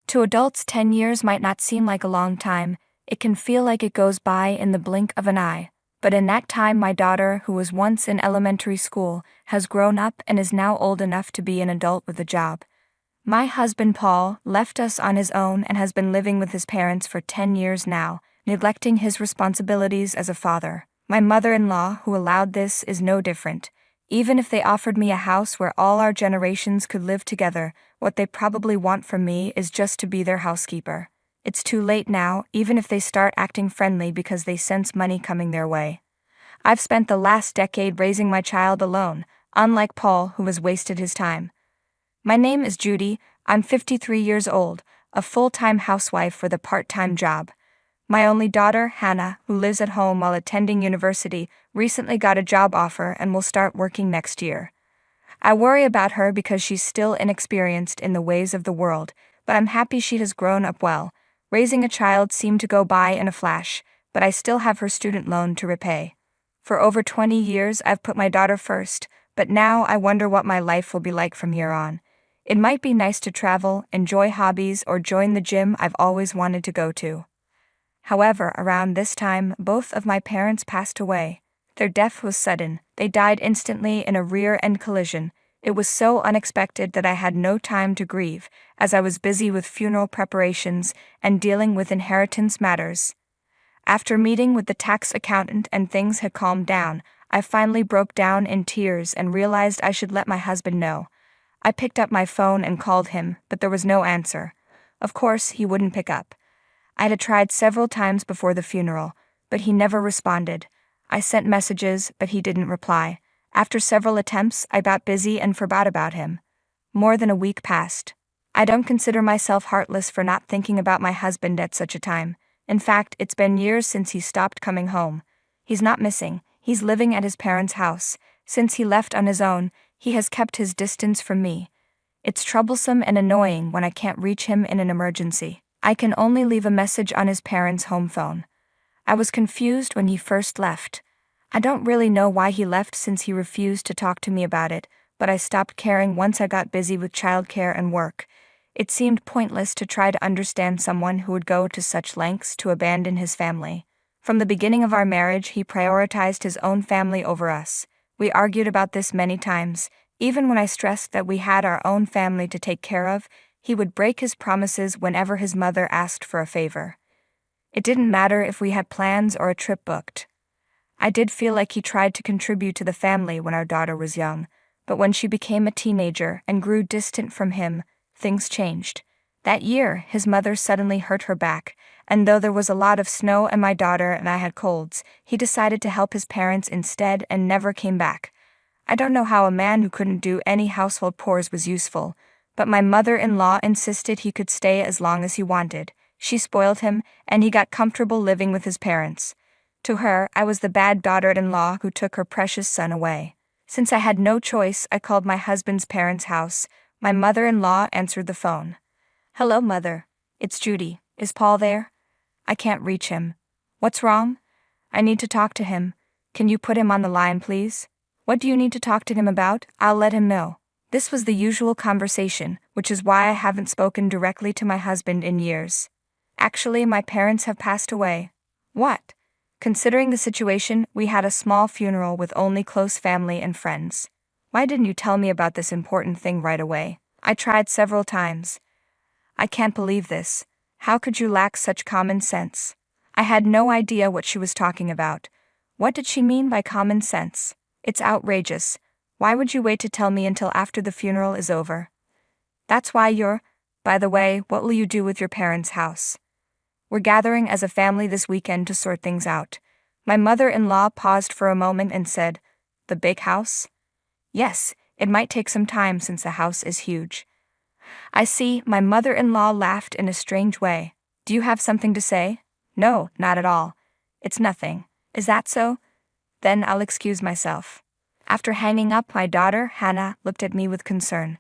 To adults, 10 years might not seem like a long time. It can feel like it goes by in the blink of an eye. But in that time, my daughter, who was once in elementary school, has grown up and is now old enough to be an adult with a job. My husband Paul left us on his own and has been living with his parents for 10 years now, neglecting his responsibilities as a father. My mother-in-law, who allowed this, is no different. Even if they offered me a house where all our generations could live together, what they probably want from me is just to be their housekeeper. It's too late now, even if they start acting friendly because they sense money coming their way. I've spent the last decade raising my child alone, unlike Paul, who has wasted his time. My name is Judy, I'm 53 years old, a full-time housewife with a part-time job. My only daughter, Hannah, who lives at home while attending university, recently got a job offer and will start working next year. I worry about her because she's still inexperienced in the ways of the world, but I'm happy she has grown up well. Raising a child seemed to go by in a flash, but I still have her student loan to repay. For over 20 years, I've put my daughter first, but now I wonder what my life will be like from here on. It might be nice to travel, enjoy hobbies, or join the gym I've always wanted to go to. However, around this time, both of my parents passed away. Their death was sudden. They died instantly in a rear-end collision. It was so unexpected that I had no time to grieve, as I was busy with funeral preparations and dealing with inheritance matters. After meeting with the tax accountant and things had calmed down, I finally broke down in tears and realized I should let my husband know. I picked up my phone and called him, but there was no answer. Of course, he wouldn't pick up. I had tried several times before the funeral, but he never responded. I sent messages, but he didn't reply. After several attempts, I got busy and forgot about him. More than a week passed. I don't consider myself heartless for not thinking about my husband at such a time. In fact, it's been years since he stopped coming home. He's not missing. He's living at his parents' house. Since he left on his own, he has kept his distance from me. It's troublesome and annoying when I can't reach him in an emergency. I can only leave a message on his parents' home phone. I was confused when he first left. I don't really know why he left since he refused to talk to me about it, but I stopped caring once I got busy with childcare and work. It seemed pointless to try to understand someone who would go to such lengths to abandon his family. From the beginning of our marriage, he prioritized his own family over us. We argued about this many times. Even when I stressed that we had our own family to take care of, he would break his promises whenever his mother asked for a favor. It didn't matter if we had plans or a trip booked. I did feel like he tried to contribute to the family when our daughter was young, but when she became a teenager and grew distant from him, things changed. That year, his mother suddenly hurt her back, and though there was a lot of snow and my daughter and I had colds, he decided to help his parents instead and never came back. I don't know how a man who couldn't do any household chores was useful, but my mother-in-law insisted he could stay as long as he wanted. She spoiled him, and he got comfortable living with his parents. To her, I was the bad daughter-in-law who took her precious son away. Since I had no choice, I called my husband's parents' house. My mother-in-law answered the phone. "Hello, Mother. It's Judy. Is Paul there? I can't reach him. What's wrong? I need to talk to him. Can you put him on the line, please? What do you need to talk to him about? I'll let him know." This was the usual conversation, which is why I haven't spoken directly to my husband in years. Actually, my parents have passed away. What? Considering the situation, we had a small funeral with only close family and friends. Why didn't you tell me about this important thing right away? I tried several times. I can't believe this. How could you lack such common sense? I had no idea what she was talking about. What did she mean by common sense? It's outrageous. Why would you wait to tell me until after the funeral is over? That's why By the way, what will you do with your parents' house? We're gathering as a family this weekend to sort things out. My mother-in-law paused for a moment and said, "The big house?" "Yes, it might take some time since the house is huge." "I see," my mother-in-law laughed in a strange way. "Do you have something to say?" "No, not at all. It's nothing." "Is that so? Then I'll excuse myself." After hanging up, my daughter, Hannah, looked at me with concern.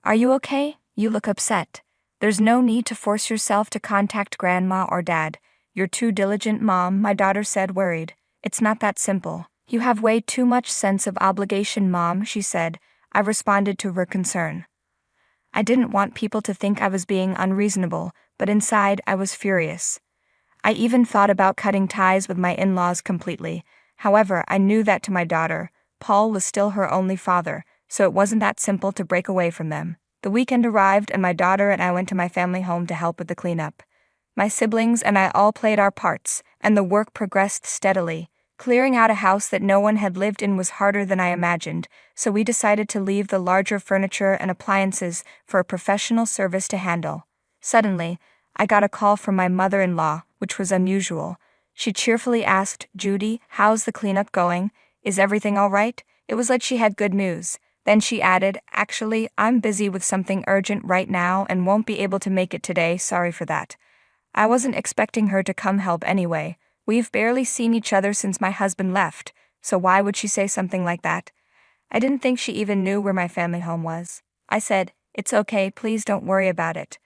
"Are you okay? You look upset. There's no need to force yourself to contact Grandma or Dad. You're too diligent, Mom," my daughter said, worried. "It's not that simple. You have way too much sense of obligation, Mom," she said. I responded to her concern. I didn't want people to think I was being unreasonable, but inside I was furious. I even thought about cutting ties with my in-laws completely. However, I knew that to my daughter, Paul was still her only father, so it wasn't that simple to break away from them. The weekend arrived and my daughter and I went to my family home to help with the cleanup. My siblings and I all played our parts, and the work progressed steadily. Clearing out a house that no one had lived in was harder than I imagined, so we decided to leave the larger furniture and appliances for a professional service to handle. Suddenly, I got a call from my mother-in-law, which was unusual. She cheerfully asked, "Judy, how's the cleanup going? Is everything all right?" It was like she had good news. Then she added, "Actually, I'm busy with something urgent right now and won't be able to make it today, sorry for that." I wasn't expecting her to come help anyway. We've barely seen each other since my husband left, so why would she say something like that? I didn't think she even knew where my family home was. I said, "It's okay, please don't worry about it."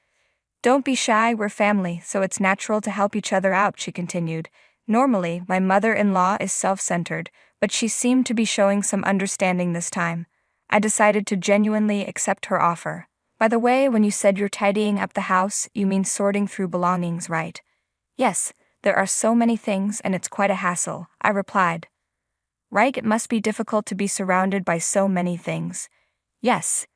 "Don't be shy, we're family, so it's natural to help each other out," she continued. Normally, my mother-in-law is self-centered, but she seemed to be showing some understanding this time. I decided to genuinely accept her offer. "By the way, when you said you're tidying up the house, you mean sorting through belongings, right?" "Yes, there are so many things and it's quite a hassle," I replied. "Right, it must be difficult to be surrounded by so many things." "Yes,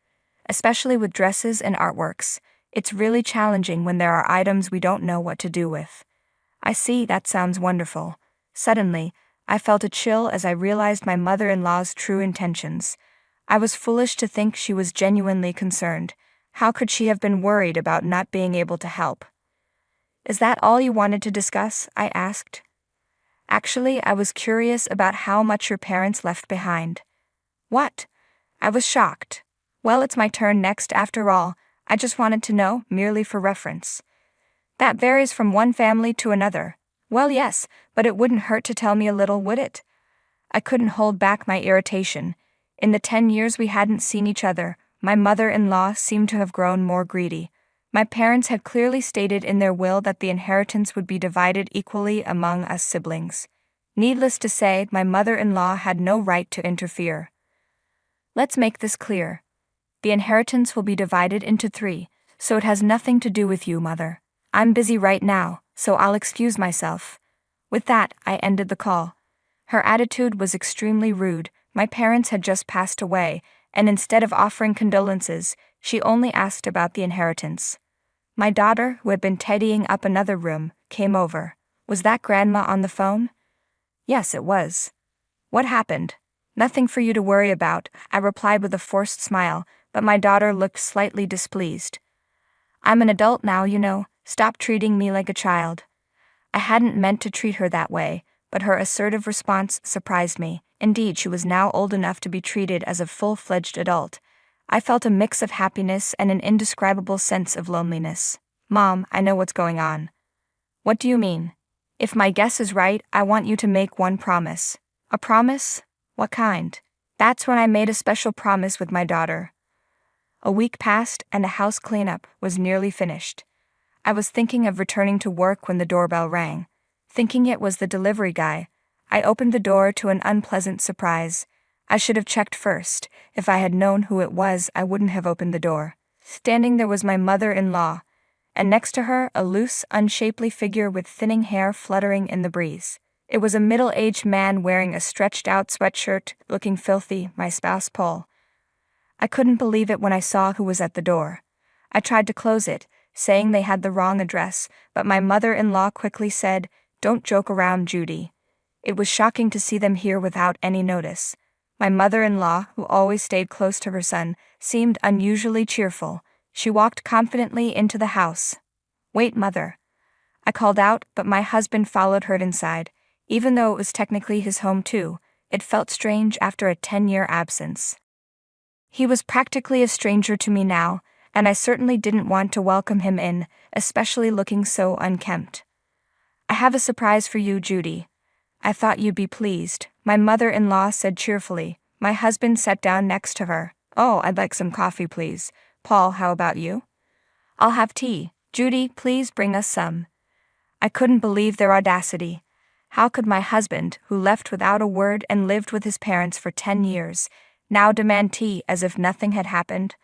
especially with dresses and artworks. It's really challenging when there are items we don't know what to do with." "I see, that sounds wonderful." Suddenly, I felt a chill as I realized my mother-in-law's true intentions. I was foolish to think she was genuinely concerned. How could she have been worried about not being able to help? "Is that all you wanted to discuss?" I asked. "Actually, I was curious about how much your parents left behind." "What?" I was shocked. "Well, it's my turn next after all. I just wanted to know, merely for reference." "That varies from one family to another." "Well, yes, but it wouldn't hurt to tell me a little, would it?" I couldn't hold back my irritation. In the 10 years we hadn't seen each other, my mother-in-law seemed to have grown more greedy. My parents had clearly stated in their will that the inheritance would be divided equally among us siblings. Needless to say, my mother-in-law had no right to interfere. "Let's make this clear. The inheritance will be divided into 3, so it has nothing to do with you, Mother. I'm busy right now, so I'll excuse myself." With that, I ended the call. Her attitude was extremely rude. My parents had just passed away, and instead of offering condolences, she only asked about the inheritance. My daughter, who had been tidying up another room, came over. "Was that Grandma on the phone?" "Yes, it was." "What happened?" "Nothing for you to worry about," I replied with a forced smile, but my daughter looked slightly displeased. "I'm an adult now, you know. Stop treating me like a child." I hadn't meant to treat her that way, but her assertive response surprised me. Indeed, she was now old enough to be treated as a full-fledged adult. I felt a mix of happiness and an indescribable sense of loneliness. "Mom, I know what's going on." "What do you mean?" "If my guess is right, I want you to make one promise." "A promise? What kind?" That's when I made a special promise with my daughter. A week passed and the house cleanup was nearly finished. I was thinking of returning to work when the doorbell rang. Thinking it was the delivery guy, I opened the door to an unpleasant surprise. I should have checked first. If I had known who it was, I wouldn't have opened the door. Standing there was my mother-in-law, and next to her, a loose, unshapely figure with thinning hair fluttering in the breeze. It was a middle-aged man wearing a stretched-out sweatshirt, looking filthy, my spouse Paul. I couldn't believe it when I saw who was at the door. I tried to close it, saying they had the wrong address, but my mother-in-law quickly said, "Don't joke around, Judy." It was shocking to see them here without any notice. My mother-in-law, who always stayed close to her son, seemed unusually cheerful. She walked confidently into the house. "Wait, Mother." I called out, but my husband followed her inside. Even though it was technically his home too, it felt strange after a 10-year absence. He was practically a stranger to me now, and I certainly didn't want to welcome him in, especially looking so unkempt. "I have a surprise for you, Judy. I thought you'd be pleased," my mother-in-law said cheerfully. My husband sat down next to her. "Oh, I'd like some coffee, please. Paul, how about you?" "I'll have tea. Judy, please bring us some." I couldn't believe their audacity. How could my husband, who left without a word and lived with his parents for 10 years, now demand tea as if nothing had happened?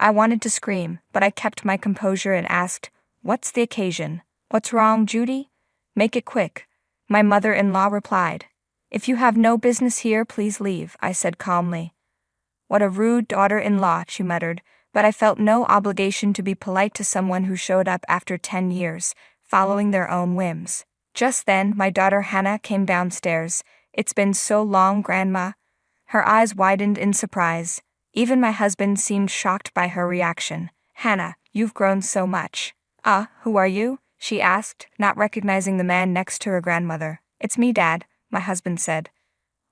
I wanted to scream, but I kept my composure and asked, "What's the occasion? What's wrong, Judy? Make it quick," my mother-in-law replied. "If you have no business here, please leave," I said calmly. "What a rude daughter-in-law," she muttered, but I felt no obligation to be polite to someone who showed up after 10 years, following their own whims. Just then, my daughter Hannah came downstairs. "It's been so long, Grandma." Her eyes widened in surprise. Even my husband seemed shocked by her reaction. "Hannah, you've grown so much." Who are you?" she asked, not recognizing the man next to her grandmother. "It's me, Dad," my husband said.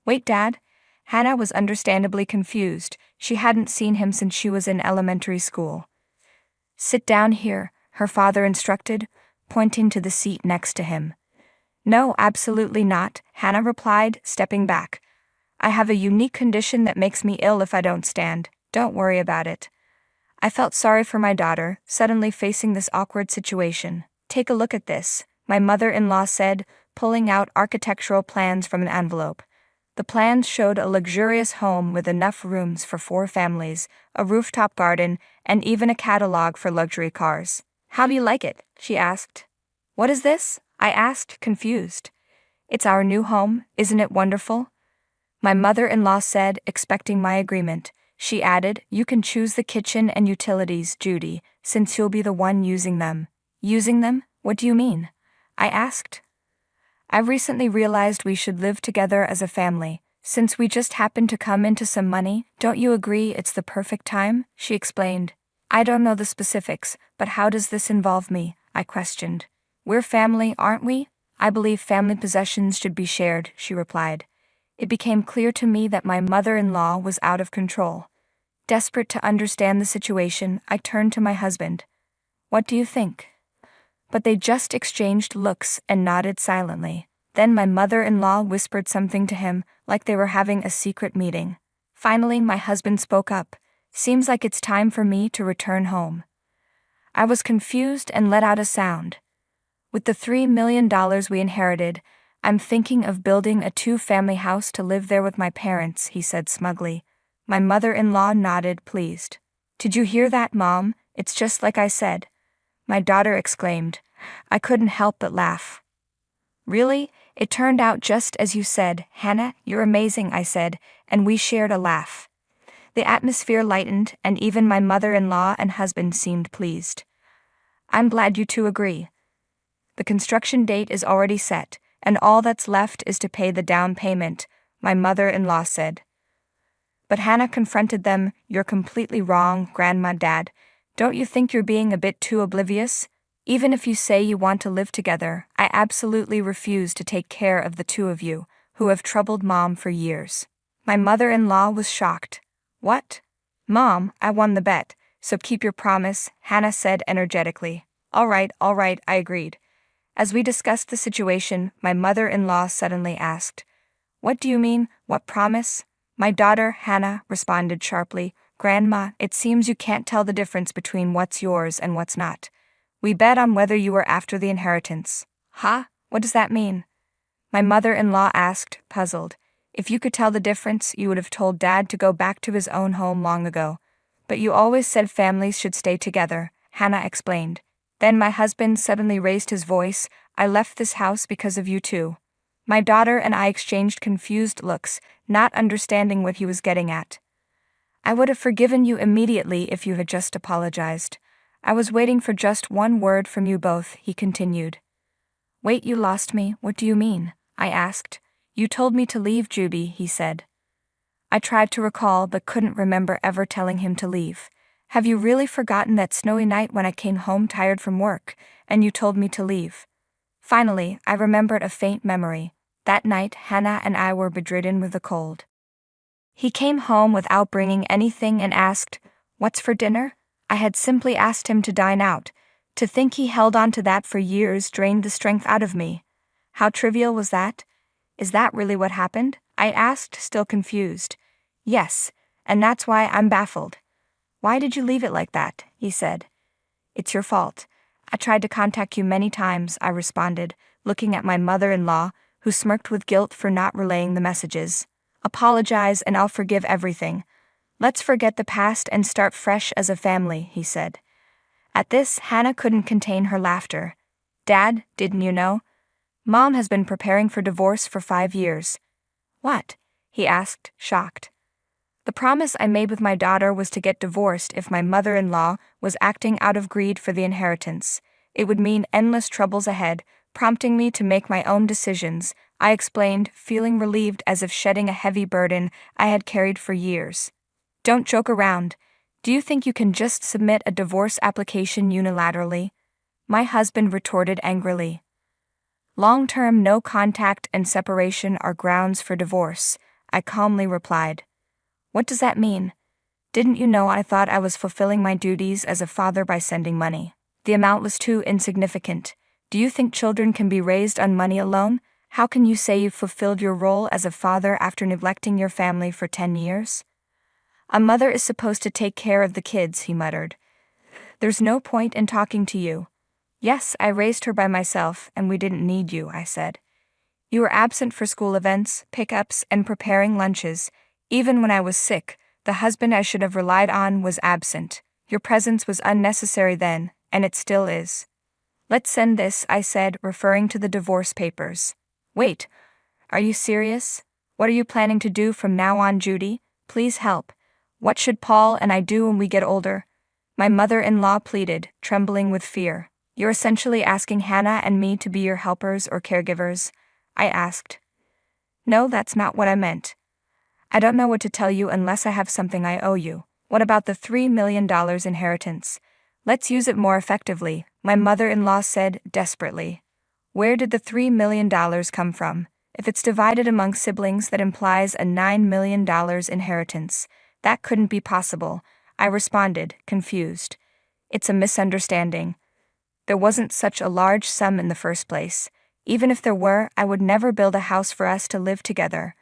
"Wait, Dad?" Hannah was understandably confused. She hadn't seen him since she was in elementary school. "Sit down here," her father instructed, pointing to the seat next to him. "No, absolutely not," Hannah replied, stepping back. "I have a unique condition that makes me ill if I don't stand. Don't worry about it." I felt sorry for my daughter, suddenly facing this awkward situation. "Take a look at this," my mother-in-law said, pulling out architectural plans from an envelope. The plans showed a luxurious home with enough rooms for 4 families, a rooftop garden, and even a catalog for luxury cars. "How do you like it?" she asked. "What is this?" I asked, confused. "It's our new home, isn't it wonderful?" My mother-in-law said, expecting my agreement. She added, "You can choose the kitchen and utilities, Judy, since you'll be the one using them." "Using them? What do you mean?" I asked. "I recently realized we should live together as a family. Since we just happened to come into some money, don't you agree it's the perfect time?" she explained. "I don't know the specifics, but how does this involve me?" I questioned. "We're family, aren't we? I believe family possessions should be shared," she replied. It became clear to me that my mother-in-law was out of control. Desperate to understand the situation, I turned to my husband. "What do you think?" But they just exchanged looks and nodded silently. Then my mother-in-law whispered something to him, like they were having a secret meeting. Finally, my husband spoke up. "Seems like it's time for me to return home." I was confused and let out a sound. "With the $3 million we inherited, I'm thinking of building a 2-family house to live there with my parents," he said smugly. My mother-in-law nodded, pleased. "Did you hear that, Mom? It's just like I said," my daughter exclaimed. I couldn't help but laugh. "Really? It turned out just as you said, Hannah. You're amazing," I said, and we shared a laugh. The atmosphere lightened, and even my mother-in-law and husband seemed pleased. "I'm glad you two agree. The construction date is already set, and all that's left is to pay the down payment," my mother-in-law said. But Hannah confronted them. "You're completely wrong, Grandma, Dad. Don't you think you're being a bit too oblivious? Even if you say you want to live together, I absolutely refuse to take care of the 2 of you, who have troubled Mom for years." My mother-in-law was shocked. "What? Mom, I won the bet, so keep your promise," Hannah said energetically. All right, I agreed. As we discussed the situation, my mother-in-law suddenly asked, "What do you mean, what promise?" My daughter, Hannah, responded sharply, "Grandma, it seems you can't tell the difference between what's yours and what's not. We bet on whether you were after the inheritance." "Huh? What does that mean?" my mother-in-law asked, puzzled. "If you could tell the difference, you would have told Dad to go back to his own home long ago. But you always said families should stay together," Hannah explained. Then my husband suddenly raised his voice. "I left this house because of you two." My daughter and I exchanged confused looks, not understanding what he was getting at. "I would have forgiven you immediately if you had just apologized. I was waiting for just one word from you both," he continued. "Wait, you lost me. What do you mean?" I asked. "You told me to leave, Judy," he said. I tried to recall but couldn't remember ever telling him to leave. "Have you really forgotten that snowy night when I came home tired from work, and you told me to leave?" Finally, I remembered a faint memory. That night, Hannah and I were bedridden with a cold. He came home without bringing anything and asked, "What's for dinner?" I had simply asked him to dine out. To think he held on to that for years drained the strength out of me. How trivial was that? "Is that really what happened?" I asked, still confused. "Yes, and that's why I'm baffled." "Why did you leave it like that?" he said. "It's your fault. I tried to contact you many times," I responded, looking at my mother-in-law, who smirked with guilt for not relaying the messages. "Apologize and I'll forgive everything." Let's forget the past and start fresh as a family, he said. At this, Hannah couldn't contain her laughter. Dad, didn't you know? Mom has been preparing for divorce for 5 years. What? He asked, shocked. The promise I made with my daughter was to get divorced if my mother-in-law was acting out of greed for the inheritance. It would mean endless troubles ahead, prompting me to make my own decisions, I explained, feeling relieved as if shedding a heavy burden I had carried for years. Don't joke around. Do you think you can just submit a divorce application unilaterally? My husband retorted angrily. Long-term no contact and separation are grounds for divorce, I calmly replied. What does that mean? Didn't you know I thought I was fulfilling my duties as a father by sending money? The amount was too insignificant. Do you think children can be raised on money alone? How can you say you've fulfilled your role as a father after neglecting your family for 10 years? A mother is supposed to take care of the kids, he muttered. There's no point in talking to you. Yes, I raised her by myself, and we didn't need you, I said. You were absent for school events, pickups, and preparing lunches. Even when I was sick, the husband I should have relied on was absent. Your presence was unnecessary then, and it still is. Let's send this, I said, referring to the divorce papers. Wait, are you serious? What are you planning to do from now on, Judy? Please help. What should Paul and I do when we get older? My mother-in-law pleaded, trembling with fear. You're essentially asking Hannah and me to be your helpers or caregivers? I asked. No, that's not what I meant. I don't know what to tell you unless I have something I owe you. What about the $3 million inheritance? Let's use it more effectively, my mother-in-law said desperately. Where did the $3 million come from? If it's divided among siblings, that implies a $9 million inheritance. That couldn't be possible, I responded, confused. It's a misunderstanding. There wasn't such a large sum in the first place. Even if there were, I would never build a house for us to live together,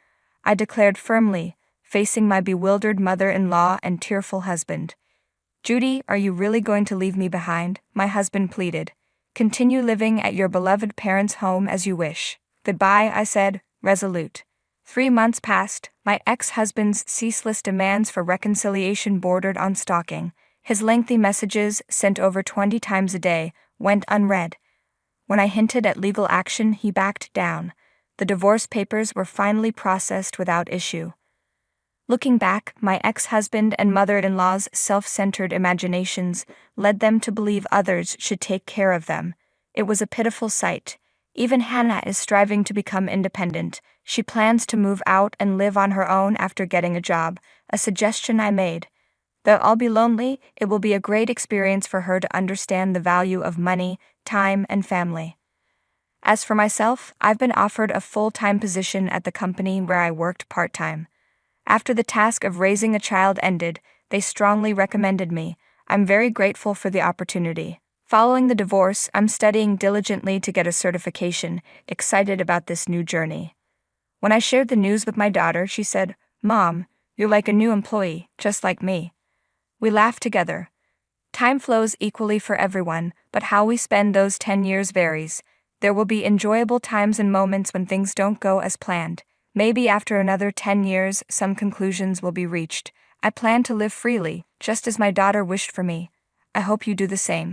I declared firmly, facing my bewildered mother-in-law and tearful husband. Judy, are you really going to leave me behind? My husband pleaded. Continue living at your beloved parents' home as you wish. Goodbye, I said, resolute. 3 months passed, my ex-husband's ceaseless demands for reconciliation bordered on stalking. His lengthy messages, sent over 20 times a day, went unread. When I hinted at legal action, he backed down. The divorce papers were finally processed without issue. Looking back, my ex-husband and mother-in-law's self-centered imaginations led them to believe others should take care of them. It was a pitiful sight. Even Hannah is striving to become independent. She plans to move out and live on her own after getting a job, a suggestion I made. Though I'll be lonely, it will be a great experience for her to understand the value of money, time, and family. As for myself, I've been offered a full-time position at the company where I worked part-time. After the task of raising a child ended, they strongly recommended me. I'm very grateful for the opportunity. Following the divorce, I'm studying diligently to get a certification, excited about this new journey. When I shared the news with my daughter, she said, "Mom, you're like a new employee, just like me." We laughed together. Time flows equally for everyone, but how we spend those 10 years varies. There will be enjoyable times and moments when things don't go as planned. Maybe after another 10 years, some conclusions will be reached. I plan to live freely, just as my daughter wished for me. I hope you do the same.